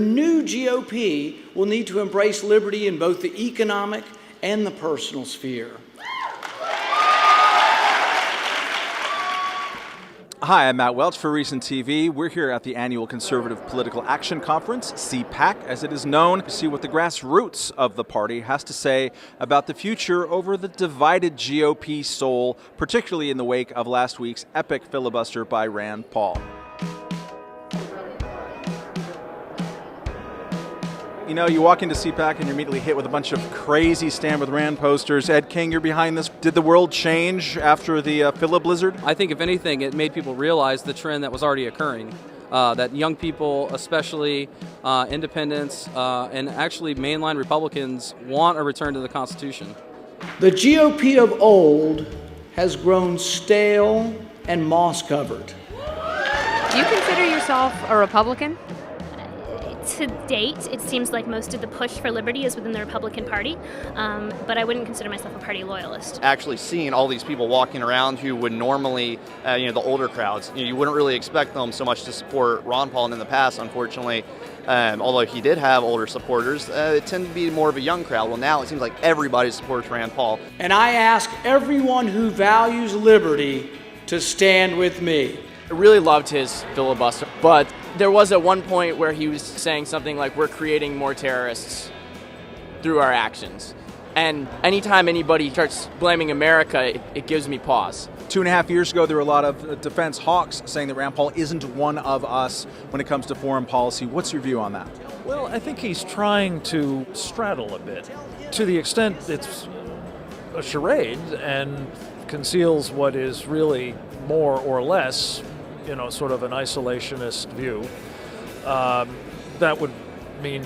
New GOP will need to embrace liberty in both the economic and the personal sphere. Hi, I'm Matt Welch for Recent TV. We're here at the annual Conservative Political Action Conference, CPAC as it is known, to see what the grassroots of the party has to say about the future over the divided GOP soul, particularly in the wake of last week's epic filibuster by Rand Paul. You know, you walk into CPAC and you're immediately hit with a bunch of crazy Stand With Rand posters. Ed King, you're behind this. Did the world change after the Filiblizzard? I think, if anything, it made people realize the trend that was already occurring. That young people, especially independents, and actually mainline Republicans, want a return to the Constitution. The GOP of old has grown stale and moss-covered. Do you consider yourself a Republican? To date, it seems like most of the push for liberty is within the Republican Party, but I wouldn't consider myself a party loyalist. Actually seeing all these people walking around who would normally, the older crowds, you wouldn't really expect them so much to support Ron Paul. And in the past, unfortunately, although he did have older supporters, it tended to be more of a young crowd. Well, now it seems like everybody supports Rand Paul. And I ask everyone who values liberty to stand with me. I really loved his filibuster, but there was at one point where he was saying something like, we're creating more terrorists through our actions. And anytime anybody starts blaming America, it gives me pause. 2.5 years ago, there were a lot of defense hawks saying that Rand Paul isn't one of us when it comes to foreign policy. What's your view on that? Well, I think he's trying to straddle a bit. To the extent it's a charade and conceals what is really more or less, sort of an isolationist view, that would mean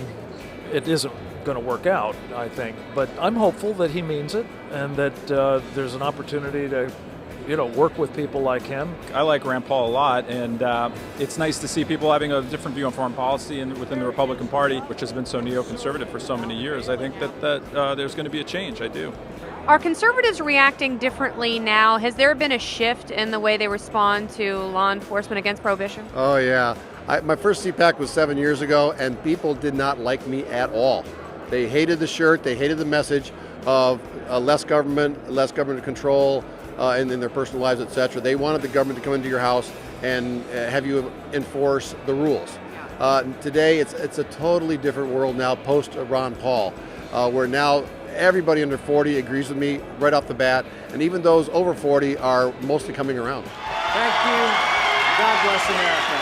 it isn't going to work out, I think. But I'm hopeful that he means it and that there's an opportunity to, work with people like him. I like Rand Paul a lot, and it's nice to see people having a different view on foreign policy and within the Republican Party, which has been so neoconservative for so many years. I think that there's going to be a change. I do. Are conservatives reacting differently now? Has there been a shift in the way they respond to law enforcement against prohibition? Oh, yeah. My first CPAC was 7 years ago, and people did not like me at all. They hated the shirt. They hated the message of less government control in their personal lives, etc. They wanted the government to come into your house and have you enforce the rules. Today, it's a totally different world now, post Ron Paul, where now everybody under 40 agrees with me right off the bat, and even those over 40 are mostly coming around. Thank you. God bless America.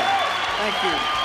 Thank you.